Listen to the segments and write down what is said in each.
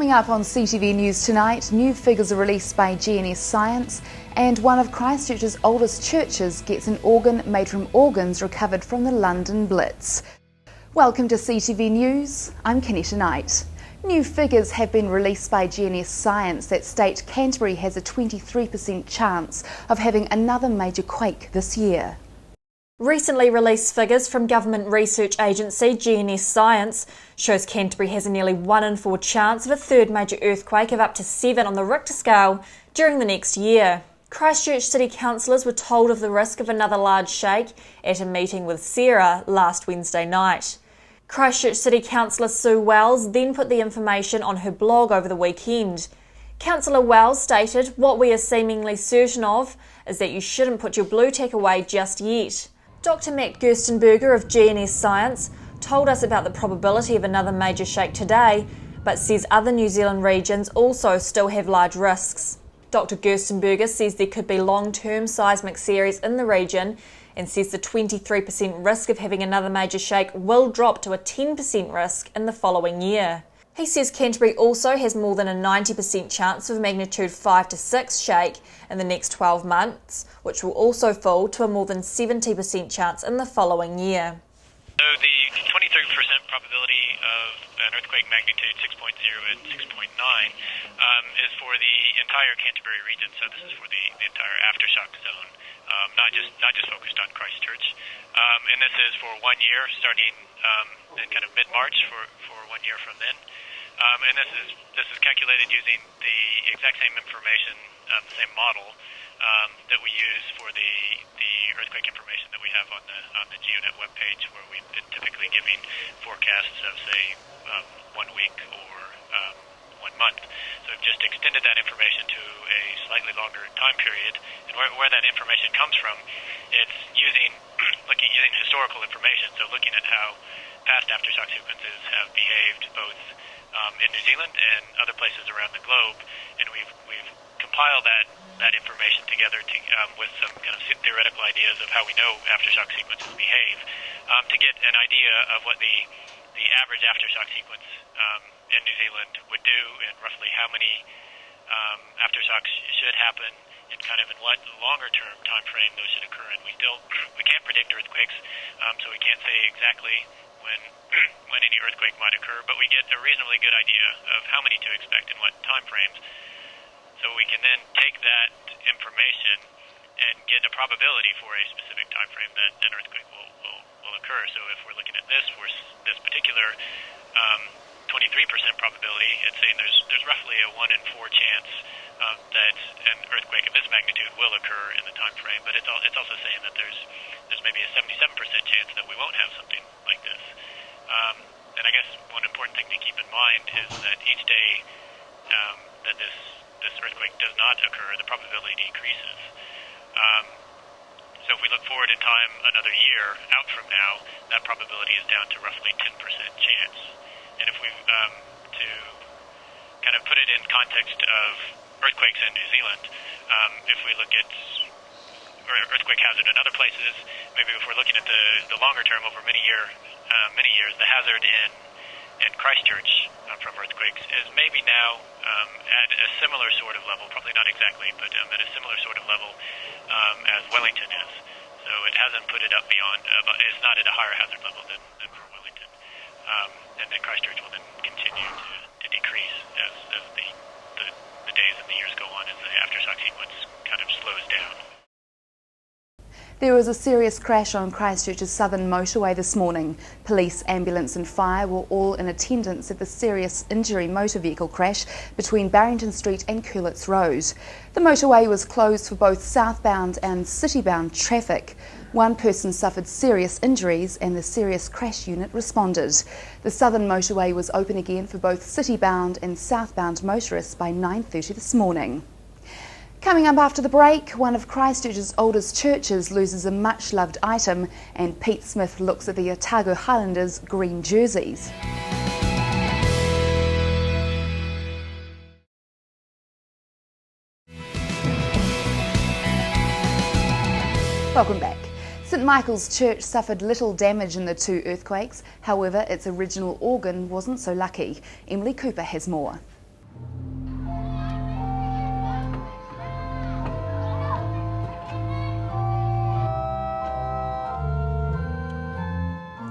Coming up on CTV News tonight, new figures are released by GNS Science, and one of Christchurch's oldest churches gets an organ made from organs recovered from the London Blitz. Welcome to CTV News, I'm Kenetta Knight. New figures have been released by GNS Science that state Canterbury has a 23% chance of having another major quake this year. Recently released figures from government research agency GNS Science shows Canterbury has a nearly 1 in 4 chance of a third major earthquake of up to 7 on the Richter scale during the next year. Christchurch City councillors were told of the risk of another large shake at a meeting with Sarah last Wednesday night. Christchurch City councillor Sue Wells then put the information on her blog over the weekend. Councillor Wells stated, "What we are seemingly certain of is that you shouldn't put your blue tack away just yet." Dr Matt Gerstenberger of GNS Science told us about the probability of another major shake today, but says other New Zealand regions also still have large risks. Dr Gerstenberger says there could be long-term seismic series in the region and says the 23% risk of having another major shake will drop to a 10% risk in the following year. He says Canterbury also has more than a 90% chance of a magnitude 5 to 6 shake in the next 12 months, which will also fall to a more than 70% chance in the following year. So the 23% probability of an earthquake magnitude 6.0 and 6.9 is for the entire Canterbury region, so this is for the entire aftershock zone, not just focused on Christchurch. And this is for 1 year, starting in kind of mid-March for 1 year from then. And this is calculated using the exact same information, the same model that we use for the earthquake information that we have on the GeoNet webpage, where we've been typically giving forecasts of, say, 1 week or 1 month. So we've just extended that information to a slightly longer time period. And where that information comes from, it's using historical information, so looking at how past aftershock sequences have behaved both in New Zealand and other places around the globe, and we've compiled that information together with some kind of theoretical ideas of how we know aftershock sequences behave, to get an idea of what the average aftershock sequence in New Zealand would do, and roughly how many aftershocks should happen, and kind of in what longer term time frame those should occur. And we can't predict earthquakes, so we can't say exactly when any earthquake might occur, but we get a reasonably good idea of how many to expect and what time frames. So we can then take that information and get a probability for a specific time frame that an earthquake will occur. So if we're looking at this for this particular 23% probability, it's saying there's roughly a 1 in 4 chance that an earthquake of this magnitude will occur in the time frame. But it's also saying that there's maybe a 77% chance that we won't have something like this. And I guess one important thing to keep in mind is that each day that this earthquake does not occur, the probability decreases. So if we look forward in time another year out from now, that probability is down to roughly 10% chance. And if we to kind of put it in context of earthquakes in New Zealand, if we look at earthquake hazard in other places, maybe if we're looking at the longer term over many years, the hazard in Christchurch from earthquakes is maybe now at a similar sort of level, probably not exactly, but at a similar sort of level as Wellington is. So it hasn't put it up beyond, it's not at a higher hazard level than for Wellington. And then Christchurch will then continue to decrease as the days and the years go on, as the aftershock sequence kind of slows down. There was a serious crash on Christchurch's southern motorway this morning. Police, ambulance and fire were all in attendance at the serious injury motor vehicle crash between Barrington Street and Coolitz Road. The motorway was closed for both southbound and citybound traffic. One person suffered serious injuries and the serious crash unit responded. The southern motorway was open again for both citybound and southbound motorists by 9:30 this morning. Coming up after the break, one of Christchurch's oldest churches loses a much-loved item, and Pete Smith looks at the Otago Highlanders' green jerseys. Welcome back. St Michael's Church suffered little damage in the 2 earthquakes. However, its original organ wasn't so lucky. Emily Cooper has more.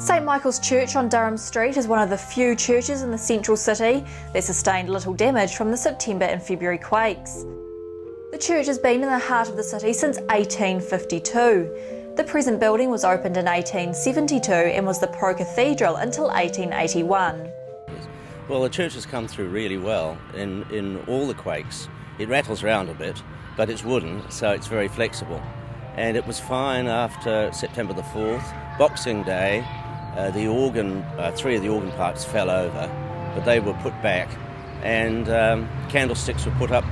St Michael's Church on Durham Street is one of the few churches in the central city that sustained little damage from the September and February quakes. The church has been in the heart of the city since 1852. The present building was opened in 1872 and was the pro-cathedral until 1881. Well, the church has come through really well in all the quakes. It rattles around a bit, but it's wooden, so it's very flexible. And it was fine after September the 4th. Boxing Day, the organ, 3 of the organ pipes fell over, but they were put back, and candlesticks were put up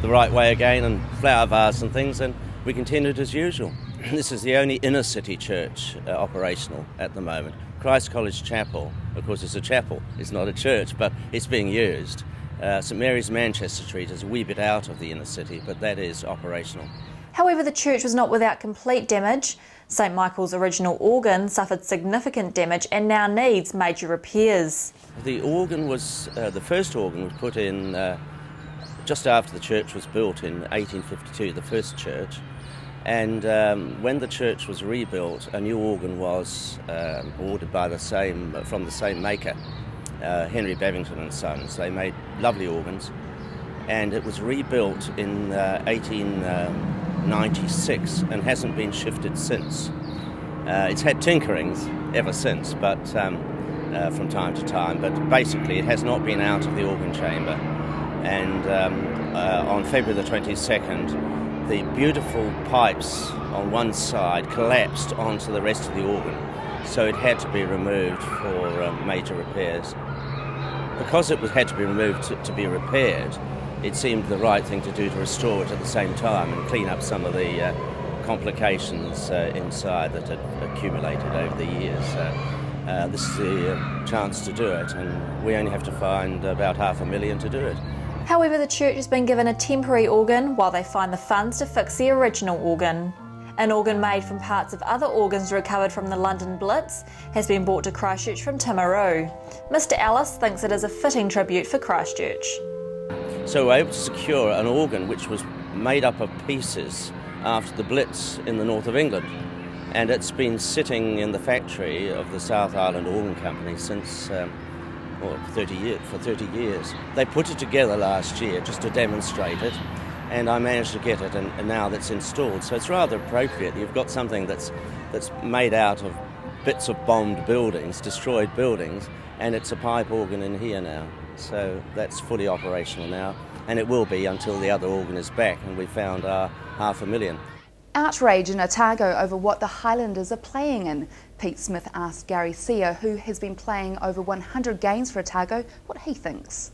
the right way again, and flower vases and things, and we continued as usual. This is the only inner city church operational at the moment. Christ College Chapel, of course, it's a chapel, it's not a church, but it's being used. St Mary's Manchester Street is a wee bit out of the inner city, but that is operational. However, the church was not without complete damage. St Michael's original organ suffered significant damage and now needs major repairs. The organ was, the first organ was put in just after the church was built in 1852, the first church. And when the church was rebuilt, a new organ was ordered by from the same maker, Henry Bevington and Sons. They made lovely organs, and it was rebuilt in 1896 and hasn't been shifted since. It's had tinkerings ever since, but from time to time, but basically it has not been out of the organ chamber. And on February the 22nd, the beautiful pipes on one side collapsed onto the rest of the organ, so it had to be removed for major repairs. Because it had to be removed to be repaired, it seemed the right thing to do to restore it at the same time and clean up some of the complications inside that had accumulated over the years. This is the chance to do it, and we only have to find about $500,000 to do it. However, the church has been given a temporary organ while they find the funds to fix the original organ. An organ made from parts of other organs recovered from the London Blitz has been brought to Christchurch from Timaru. Mr Ellis thinks it is a fitting tribute for Christchurch. So we're able to secure an organ which was made up of pieces after the Blitz in the north of England, and it's been sitting in the factory of the South Island Organ Company since for 30 years. They put it together last year just to demonstrate it, and I managed to get it, and now that's installed. So it's rather appropriate. You've got something that's made out of bits of bombed buildings, destroyed buildings, and it's a pipe organ in here now. So that's fully operational now, and it will be until the other organ is back and we found our $500,000. Outrage in Otago over what the Highlanders are playing in. Pete Smith asked Gary Sear, who has been playing over 100 games for Otago, what he thinks.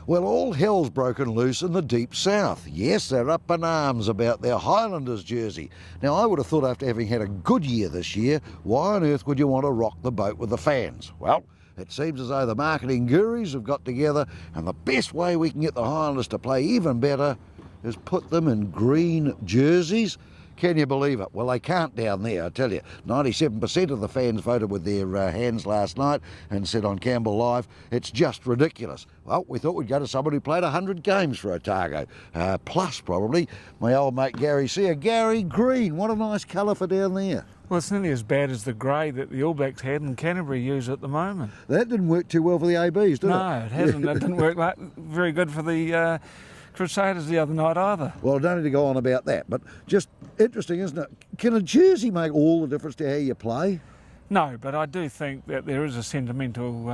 Well, all hell's broken loose in the deep south. Yes, they're up in arms about their Highlanders jersey. Now, I would have thought after having had a good year this year, why on earth would you want to rock the boat with the fans? Well, it seems as though the marketing gurus have got together, and the best way we can get the Highlanders to play even better is put them in green jerseys. Can you believe it? Well, they can't down there, I tell you. 97% of the fans voted with their hands last night and said on Campbell Live, it's just ridiculous. Well, we thought we'd go to someone who played 100 games for Otago, plus probably my old mate Gary Sear. Gary, green, what a nice colour for down there. Well, it's nearly as bad as the grey that the All Blacks had and Canterbury use at the moment. That didn't work too well for the ABs, did it? No, it hasn't. It didn't work very good for the Crusaders the other night either. Well, I don't need to go on about that, but just interesting, isn't it? Can a jersey make all the difference to how you play? No, but I do think that there is a sentimental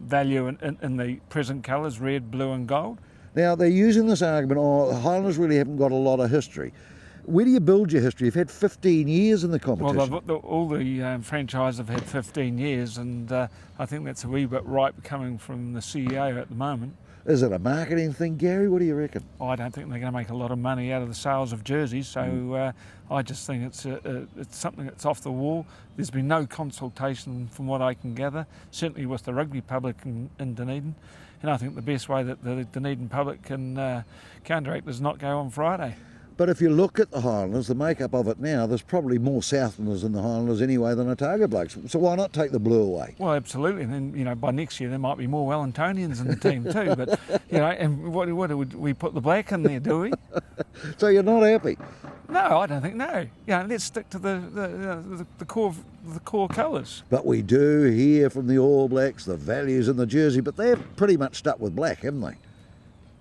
value in the present colours, red, blue and gold. Now, they're using this argument, the Highlanders really haven't got a lot of history. Where do you build your history? You've had 15 years in the competition. Well, all the franchises have had 15 years, and I think that's a wee bit ripe coming from the CEO at the moment. Is it a marketing thing, Gary? What do you reckon? I don't think they're going to make a lot of money out of the sales of jerseys, so I just think it's something that's off the wall. There's been no consultation from what I can gather, certainly with the rugby public in Dunedin, and I think the best way that the Dunedin public can counteract is not go on Friday. But if you look at the Highlanders, the makeup of it now, there's probably more Southlanders in the Highlanders anyway than Otago blokes. So why not take the blue away? Well, absolutely. And then, by next year there might be more Wellingtonians in the team too. But, and what would we put the black in there, do we? So you're not happy? No, I don't think, no. Let's stick to the core colours. But we do hear from the All Blacks the values in the jersey, but they're pretty much stuck with black, haven't they?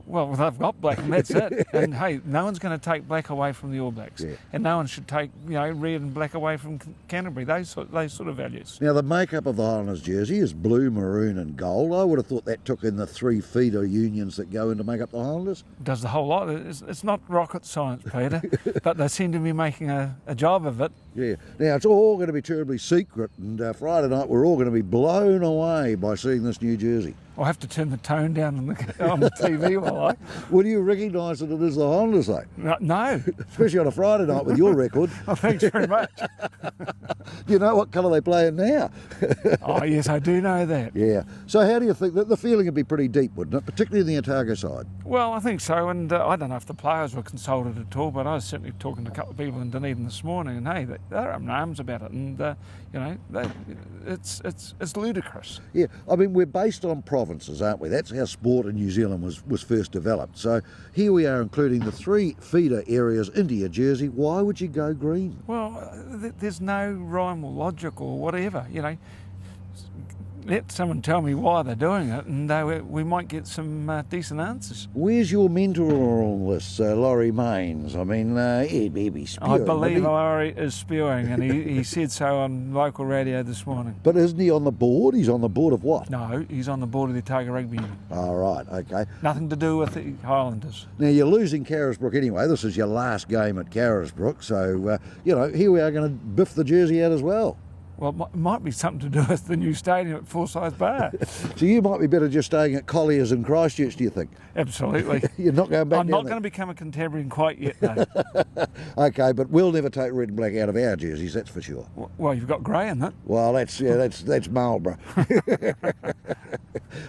Well, they've got black and that's it. And hey, no one's going to take black away from the All Blacks. Yeah. And no one should take, red and black away from Canterbury, those sort of values. Now, the makeup of the Highlanders jersey is blue, maroon and gold. I would have thought that took in the 3 feeder unions that go in to make up the Highlanders. Does the whole lot. It's not rocket science, Peter, but they seem to be making a job of it. Yeah. Now, it's all going to be terribly secret, and Friday night we're all going to be blown away by seeing this new jersey. I'll have to turn the tone down on the TV, will I? Will you recognise that it is the Highlanders, though? No. Especially on a Friday night with your record. Oh, thanks very much. Do you know what colour they play in now? Oh, yes, I do know that. Yeah. So how do you think that the feeling would be pretty deep, wouldn't it? Particularly in the Otago side. Well, I think so, and I don't know if the players were consulted at all, but I was certainly talking to a couple of people in Dunedin this morning, and hey, they're up in arms about it, and it's ludicrous. Yeah, I mean, we're based on provinces, aren't we? That's how sport in New Zealand was first developed. So here we are including the 3 feeder areas into your jersey. Why would you go green? Well, there's no rhyme or logic or whatever, Let someone tell me why they're doing it, and we might get some decent answers. Where's your mentor on all this, Laurie Mains? I mean, he'd be spewing. I believe Laurie is spewing, and he said so on local radio this morning. But isn't he on the board? He's on the board of what? No, he's on the board of the Otago Rugby Union. Oh, right, okay. Nothing to do with the Highlanders. Now, you're losing Carisbrook anyway. This is your last game at Carisbrook, so, here we are going to biff the jersey out as well. Well, it might be something to do with the new stadium at Forsyth Bar. So you might be better just staying at Collier's in Christchurch, do you think? Absolutely. You're not going back I'm down not there? going to become a Cantabrian quite yet, though. Okay, but we'll never take red and black out of our jerseys, that's for sure. Well, you've got grey in it. Well, that's Marlborough.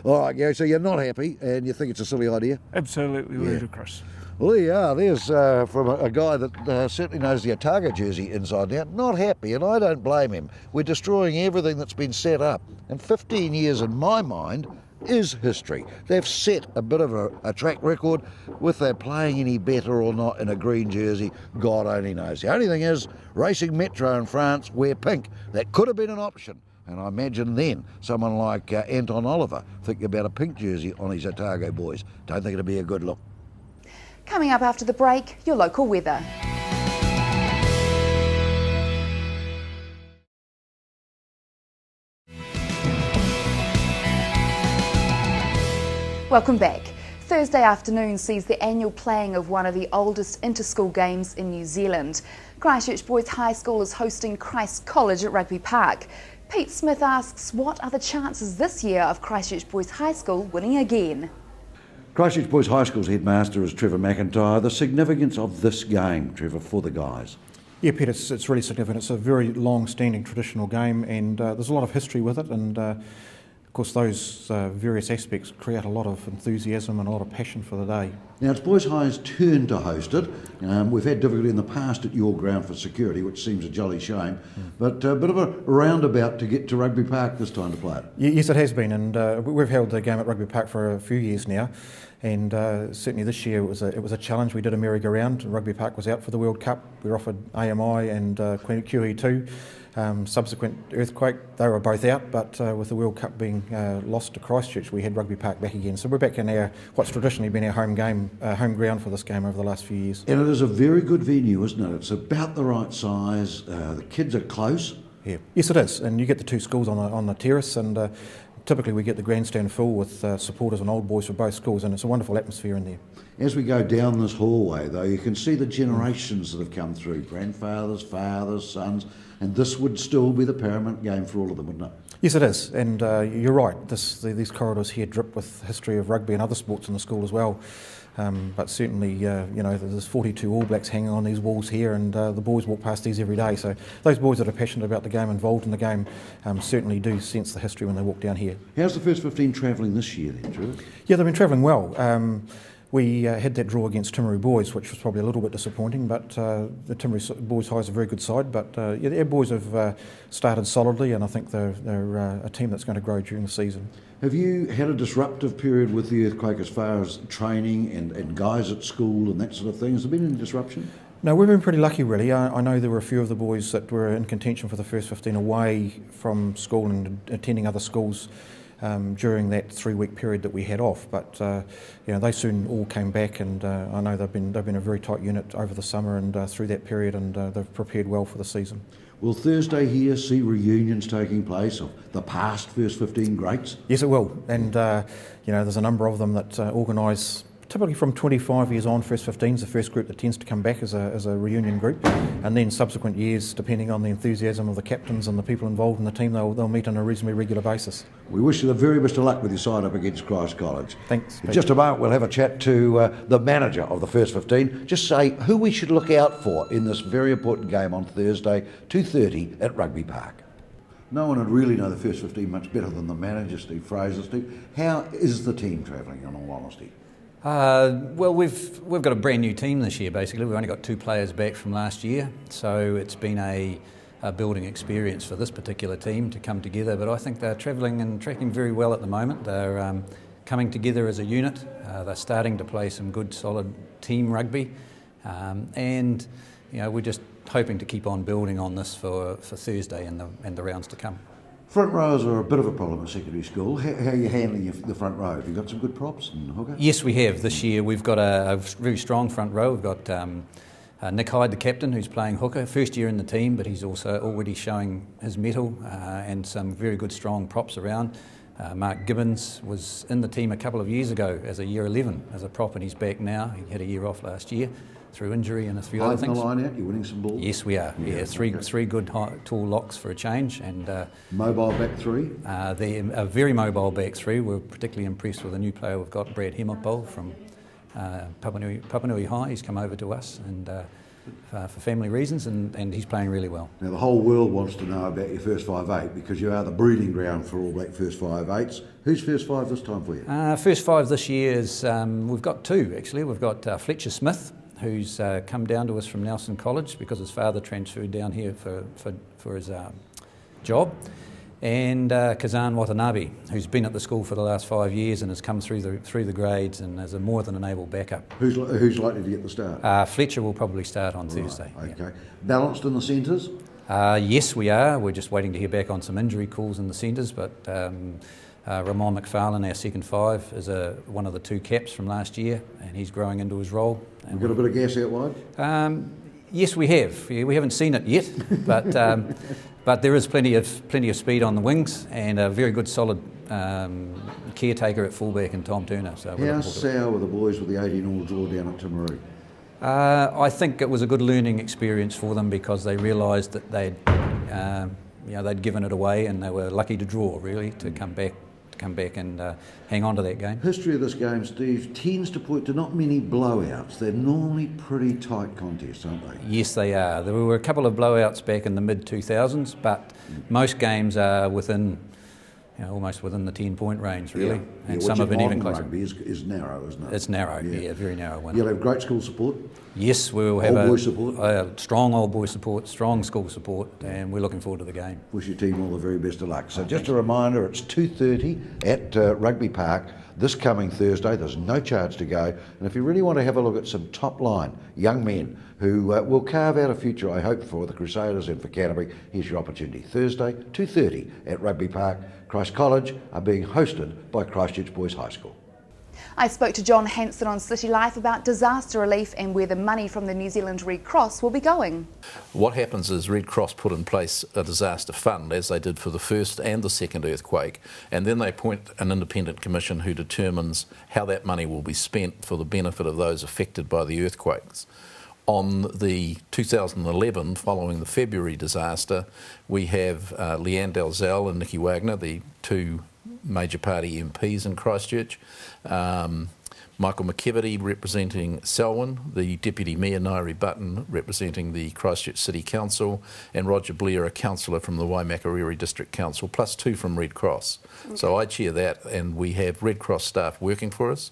All right, Gary, so you're not happy and you think it's a silly idea? Absolutely ludicrous. Well, there you are. There's from a guy that certainly knows the Otago jersey inside out. Not happy, and I don't blame him. We're destroying everything that's been set up. And 15 years, in my mind, is history. They've set a bit of a track record. With their playing any better or not in a green jersey, God only knows. The only thing is, Racing Metro in France wear pink. That could have been an option. And I imagine then someone like Anton Oliver thinking about a pink jersey on his Otago boys. Don't think it'd be a good look. Coming up after the break, your local weather. Welcome back. Thursday afternoon sees the annual playing of one of the oldest inter-school games in New Zealand. Christchurch Boys High School is hosting Christ College at Rugby Park. Pete Smith asks, what are the chances this year of Christchurch Boys High School winning again? Christchurch Boys High School's headmaster is Trevor McIntyre. The significance of this game, Trevor, for the guys? Yeah, Peter, it's really significant. It's a very long-standing traditional game, and there's a lot of history with it, and of course those various aspects create a lot of enthusiasm and a lot of passion for the day. Now it's Boys High's turn to host it. We've had difficulty in the past at your ground for security, which seems a jolly shame, but a bit of a roundabout to get to Rugby Park this time to play it. Yes, it has been, and we've held the game at Rugby Park for a few years now, and certainly this year it was a challenge. We did a merry-go-round. Rugby Park was out for the World Cup. We were offered AMI and QE2. Subsequent earthquake, they were both out, but with the World Cup being lost to Christchurch, we had Rugby Park back again. So we're back in what's traditionally been our home ground for this game over the last few years. And it is a very good venue, isn't it? It's about the right size. The kids are close. Yeah, yes, it is. And you get the two schools on the terrace, and typically we get the grandstand full with supporters and old boys for both schools, and it's a wonderful atmosphere in there. As we go down this hallway, though, you can see the generations that have come through, grandfathers, fathers, sons, and this would still be the paramount game for all of them, wouldn't it? Yes, it is, and you're right. These corridors here drip with history of rugby and other sports in the school as well. But certainly, there's 42 All Blacks hanging on these walls here, and the boys walk past these every day. So those boys that are passionate about the game, involved in the game, certainly do sense the history when they walk down here. How's the first 15 travelling this year then, Drew? Yeah, they've been travelling well. We had that draw against Timaru Boys, which was probably a little bit disappointing, but the Timaru Boys High is a very good side. But yeah, our boys have started solidly, and I think they're a team that's going to grow during the season. Have you had a disruptive period with the Earthquake as far as training and guys at school and that sort of thing? Has there been any disruption? No, we've been pretty lucky really. I know there were a few of the boys that were in contention for the first 15 away from school and attending other schools during that 3-week period that we had off, but you know, they soon all came back, and I know they've been a very tight unit over the summer and through that period, and they've prepared well for the season. Will Thursday here see reunions taking place of the past first 15 greats? Yes, it will, and you know, there's a number of them that organise. Typically from 25 years on, first 15 is the first group that tends to come back as a reunion group, and then subsequent years, depending on the enthusiasm of the captains and the people involved in the team, they'll meet on a reasonably regular basis. We wish you the very best of luck with your side up against Christ College. Thanks. In just a moment we'll have a chat to the manager of the first 15. Just say who we should look out for in this very important game on Thursday, 2:30 at Rugby Park. No one would really know the first 15 much better than the manager, Steve Fraser. Steve, how is the team travelling, in all honesty? Well, we've got a brand new team this year. Basically, we've only got 2 players back from last year, so it's been a building experience for this particular team to come together. But I think they're travelling and tracking very well at the moment. They're coming together as a unit. They're starting to play some good, solid team rugby, and you know, we're just hoping to keep on building on this for Thursday and the rounds to come. Front rows are a bit of a problem at secondary school. How are you handling the front row? Have you got some good props and hooker? Yes, we have. This year we've got a very strong front row. We've got Nick Hyde, the captain, who's playing hooker. First year in the team, but he's also already showing his mettle, and some very good strong props around. Mark Gibbons was in the team a couple of years ago as a year 11 as a prop, and he's back now. He had a year off last year through injury and a few other things. The line out, you're winning some balls? Yes, we are. Yeah, three good tall locks for a change. And mobile back three? They're a very mobile back three. We're particularly impressed with a new player we've got, Brad Hemmerpole from Papanui High. He's come over to us and for family reasons, and he's playing really well. Now the whole world wants to know about your first 5'8", because you are the breeding ground for All Black first 5'8s. Who's first 5 this time for you? First 5 this year is, we've got 2 actually. We've got Fletcher Smith, who's come down to us from Nelson College because his father transferred down here for his job, and Kazan Watanabe, who's been at the school for the last 5 years and has come through the grades and is a more than an able backup. Who's likely to get the start? Fletcher will probably start on Thursday. Okay. Yeah. Balanced in the centres? Yes, we are. We're just waiting to hear back on some injury calls in the centres, but Ramon McFarlane, our second 5, is one of the 2 caps from last year, and he's growing into his role. We've got a bit of gas out wide? Yes, we have. We haven't seen it yet, but there is plenty of speed on the wings and a very good, solid caretaker at fullback in Tom Turner. So how sour were the boys with the 18-all draw down at Timaru? I think it was a good learning experience for them because they realised that they'd given it away, and they were lucky to draw really to come back and hang on to that game. History of this game, Steve, tends to point to not many blowouts. They're normally pretty tight contests, aren't they? Yes, they are. There were a couple of blowouts back in the mid-2000s, but most games are within, almost within the 10-point range, really. Yeah. And some have been even closer. Rugby is narrow, isn't it? It's narrow, yeah, very narrow one. You'll have great school support? Yes, we will have old boy support? Strong old boy support, strong school support, and we're looking forward to the game. Wish your team all the very best of luck. So just a reminder, it's 2:30 at Rugby Park this coming Thursday. There's no charge to go. And if you really want to have a look at some top-line young men who will carve out a future, I hope, for the Crusaders and for Canterbury, here's your opportunity. Thursday, 2:30 at Rugby Park. Christ College are being hosted by Christchurch Boys High School. I spoke to John Hanson on City Life about disaster relief and where the money from the New Zealand Red Cross will be going. What happens is Red Cross put in place a disaster fund, as they did for the first and the second earthquake, and then they appoint an independent commission who determines how that money will be spent for the benefit of those affected by the earthquakes. On the 2011, following the February disaster, we have Leanne Dalzell and Nikki Wagner, the 2 major party MPs in Christchurch, Michael McKevity representing Selwyn, the Deputy Mayor Nairi Button representing the Christchurch City Council, and Roger Blair, a councillor from the Waimakariri District Council, plus 2 from Red Cross. Okay. So I chair that, and we have Red Cross staff working for us.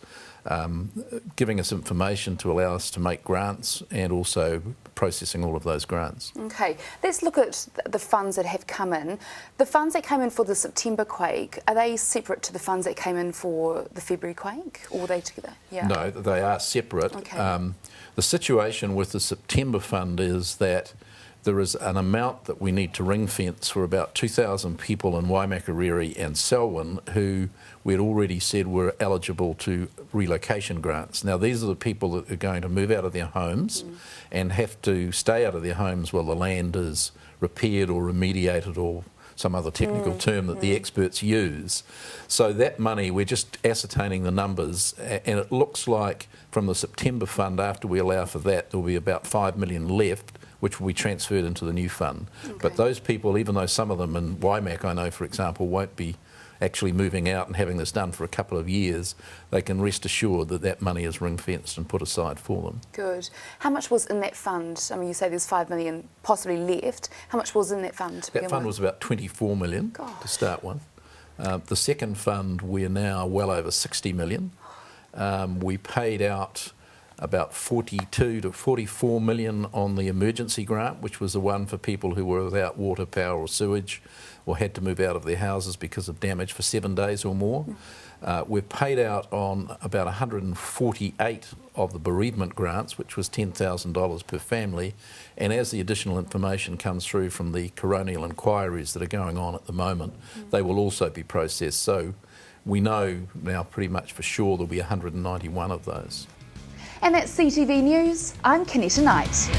giving us information to allow us to make grants and also processing all of those grants. Okay, let's look at the funds that have come in. The funds that came in for the September quake, are they separate to the funds that came in for the February quake, or were they together? Yeah. No, they are separate. Okay. The situation with the September fund is that there is an amount that we need to ring fence for about 2,000 people in Waimakariri and Selwyn who we had already said were eligible to relocation grants. Now these are the people that are going to move out of their homes and have to stay out of their homes while the land is repaired or remediated or some other technical term that the experts use. So that money, we're just ascertaining the numbers, and it looks like from the September fund, after we allow for that, there will be about 5 million left, which will be transferred into the new fund. Okay. But those people, even though some of them in Waimak, I know for example, won't be actually moving out and having this done for a couple of years, they can rest assured that that money is ring-fenced and put aside for them. Good. How much was in that fund? I mean, you say there's 5 million possibly left. How much was in that fund to begin That fund with? was about 24 million to start with. The second fund, we're now well over 60 million. We paid out about 42 to 44 million on the emergency grant, which was the one for people who were without water, power or sewage or had to move out of their houses because of damage for 7 days or more. We've paid out on about 148 of the bereavement grants, which was $10,000 per family, and as the additional information comes through from the coronial inquiries that are going on at the moment, they will also be processed. So we know now pretty much for sure there'll be 191 of those. And that's CTV News. I'm Kenetta Knight.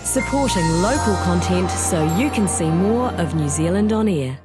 Supporting local content so you can see more of New Zealand on air.